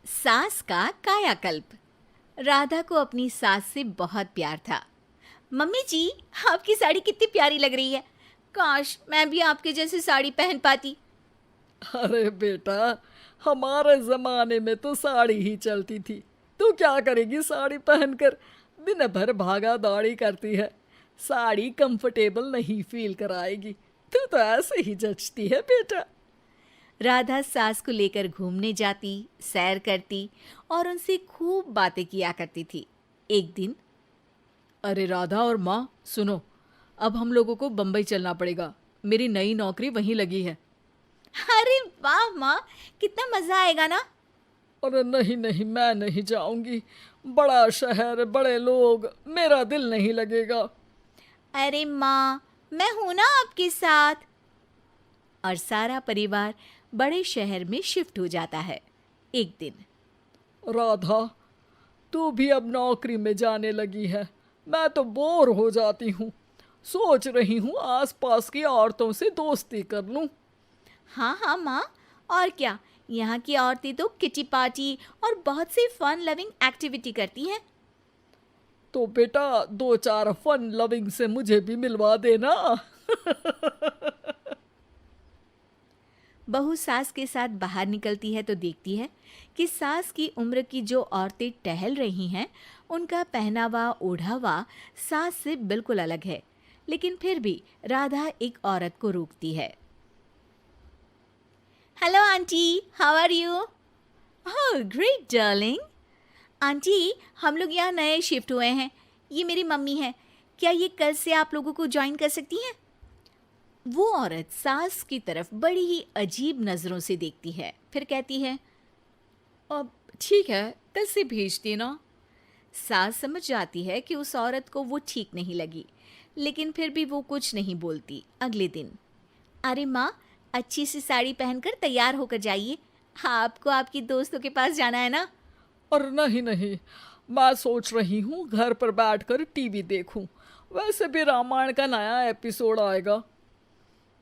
सास का कायाकल्प। राधा को अपनी सास से बहुत प्यार था। मम्मी जी, आपकी साड़ी कितनी प्यारी लग रही है। काश मैं भी आपके जैसी साड़ी पहन पाती। अरे बेटा, हमारे जमाने में तो साड़ी ही चलती थी। तू क्या करेगी साड़ी पहनकर? दिन भर भागा दौड़ी करती है। साड़ी कंफर्टेबल नहीं फील कराएगी। तू तो ऐसे ही जचती है बेटा। राधा सास को लेकर घूमने जाती, सैर करती और उनसे खूब बातें किया करती थी। एक दिन, अरे राधा और माँ सुनो, अब हम लोगों को बम्बई चलना पड़ेगा। मेरी नई नौकरी वहीं लगी है। अरे वाह माँ, कितना मजा आएगा ना। अरे नहीं नहीं, मैं नहीं जाऊंगी। बड़ा शहर, बड़े लोग, मेरा दिल नहीं लगेगा। अरे माँ, मैं हूं ना आपके साथ। और सारा परिवार बड़े शहर में शिफ्ट हो जाता है। एक दिन, राधा, तू भी अब नौकरी में जाने लगी है। मैं तो बोर हो जाती हूँ। सोच रही हूँ आसपास की औरतों से दोस्ती कर लूँ। हाँ हाँ माँ, और क्या। यहाँ की औरतें तो किटी पार्टी और बहुत सी फन लविंग एक्टिविटी करती हैं। तो बेटा, दो चार फन लविंग से मुझे भी मिलवा देना। बहू सास के साथ बाहर निकलती है तो देखती है कि सास की उम्र की जो औरतें टहल रही हैं, उनका पहनावा ओढ़ावा सास से बिल्कुल अलग है। लेकिन फिर भी राधा एक औरत को रोकती है। Hello aunty, how are you? Oh great darling. Aunty, हम लोग यहाँ नए शिफ्ट हुए हैं। ये मेरी मम्मी है। क्या ये कल से आप लोगों को ज्वाइन कर सकती हैं? वो औरत सास की तरफ बड़ी ही अजीब नज़रों से देखती है, फिर कहती है, अब ठीक है, कल से भेज देना। सास समझ जाती है कि उस औरत को वो ठीक नहीं लगी, लेकिन फिर भी वो कुछ नहीं बोलती। अगले दिन, अरे माँ, अच्छी सी साड़ी पहनकर तैयार होकर जाइए। आपको आपकी दोस्तों के पास जाना है ना। और नहीं नहीं, मैं सोच रही हूँ घर पर बैठकर टीवी देखूं। वैसे भी रामायण का नया एपिसोड आएगा।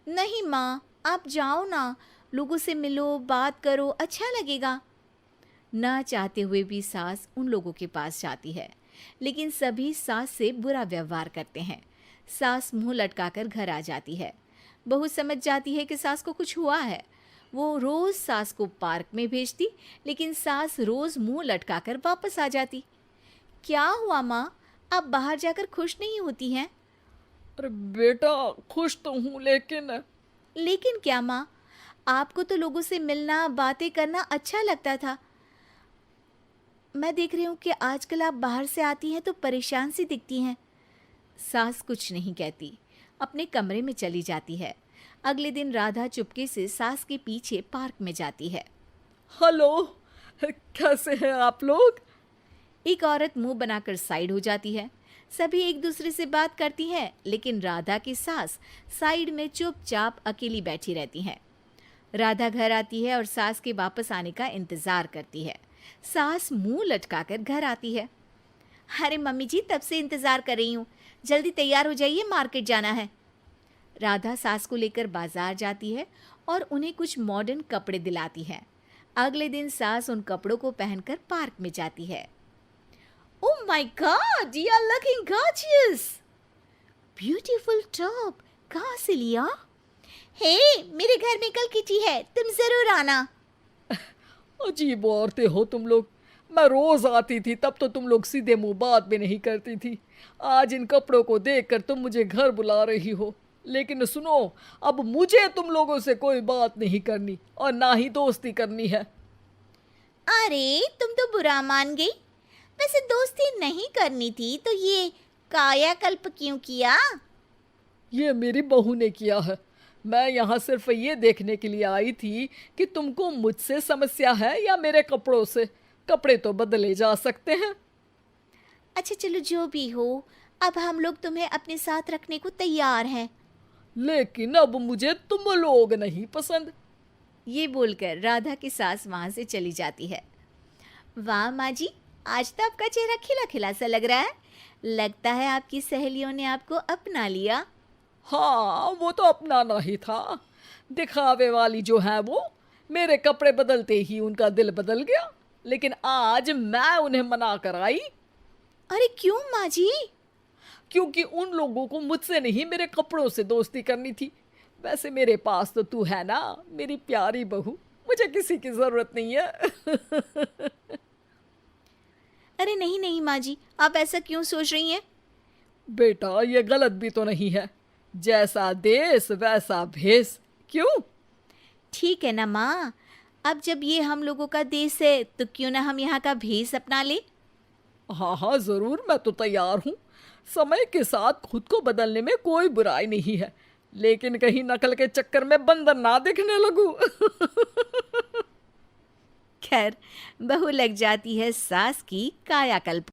नहीं माँ, आप जाओ ना, लोगों से मिलो, बात करो, अच्छा लगेगा। ना चाहते हुए भी सास उन लोगों के पास जाती है, लेकिन सभी सास से बुरा व्यवहार करते हैं। सास मुंह लटकाकर घर आ जाती है। बहू समझ जाती है कि सास को कुछ हुआ है। वो रोज सास को पार्क में भेजती, लेकिन सास रोज मुंह लटकाकर वापस आ जाती। क्या हुआ माँ, आप बाहर जाकर खुश नहीं होती हैं? अरे बेटा, खुश तो हूँ लेकिन लेकिन क्या माँ, आपको तो लोगों से मिलना, बातें करना अच्छा लगता था। मैं देख रही हूँ कि आजकल आप बाहर से आती हैं तो परेशान सी दिखती हैं। सास कुछ नहीं कहती, अपने कमरे में चली जाती है। अगले दिन राधा चुपके से सास के पीछे पार्क में जाती है। हेलो, कैसे हैं आप लोग? एक औरत मुंह बनाकर साइड हो जाती है। सभी एक दूसरे से बात करती हैं, लेकिन राधा की सास साइड में चुपचाप अकेली बैठी रहती हैं। राधा घर आती है और सास के वापस आने का इंतजार करती है। सास मुंह लटकाकर घर आती है। अरे मम्मी जी, तब से इंतजार कर रही हूँ, जल्दी तैयार हो जाइए, मार्केट जाना है। राधा सास को लेकर बाजार जाती है और उन्हें कुछ मॉडर्न कपड़े दिलाती है। अगले दिन सास उन कपड़ों को पहनकर पार्क में जाती है। Oh my god, you are looking gorgeous. Beautiful top, कहाँ से लिया? हे, मेरे घर में कल किटी है, तुम जरूर आना। अजीब औरतें हो तुम लोग। मैं रोज आती थी तब तो तुम लोग सीधे मुंह बात भी नहीं करती थी। आज इन कपड़ों को देखकर तुम मुझे घर बुला रही हो। लेकिन सुनो, अब मुझे तुम लोगों से कोई बात नहीं करनी और ना ही दोस्ती करनी है। अरे तुम तो बुरा मान गई। वैसे दोस्ती नहीं करनी थी तो ये कायाकल्प क्यों किया? ये मेरी बहू ने किया है। मैं यहाँ सिर्फ ये देखने के लिए आई थी कि तुमको मुझसे समस्या है या मेरे कपड़ों से। कपड़े तो बदले जा सकते हैं। अच्छा चलो, जो भी हो, अब हम लोग तुम्हें अपने साथ रखने को तैयार हैं। लेकिन अब मुझे तुम लोग नहीं पसंद। ये बोलकर राधा की सास वहां से चली जाती है। वाह माँ जी, आज तो आपका चेहरा खिला खिला सा लग रहा है। लगता है आपकी सहेलियों ने आपको अपना लिया। हाँ, वो तो अपनाना ही था। दिखावे वाली जो है वो, मेरे कपड़े बदलते ही उनका दिल बदल गया। लेकिन आज मैं उन्हें मना कर आई, अरे क्यों माँ जी? क्योंकि उन लोगों को मुझसे नहीं मेरे कपड़ों से दोस्ती करनी थी। वैसे मेरे पास तो तू है ना, मेरी प्यारी बहू, मुझे किसी की जरूरत नहीं है। अरे नहीं नहीं माँ जी, आप ऐसा क्यों सोच रही हैं? बेटा ये गलत भी तो नहीं है, जैसा देश वैसा भेष। क्यों? ठीक है ना माँ, अब जब ये हम लोगों का देश है तो क्यों ना हम यहाँ का भेष अपना ले। हाँ हाँ जरूर, मैं तो तैयार हूँ। समय के साथ खुद को बदलने में कोई बुराई नहीं है, लेकिन कहीं नकल के चक्कर में बंदर ना दिखने लगूं। खैर, बहू लग जाती है सास की कायाकल्प।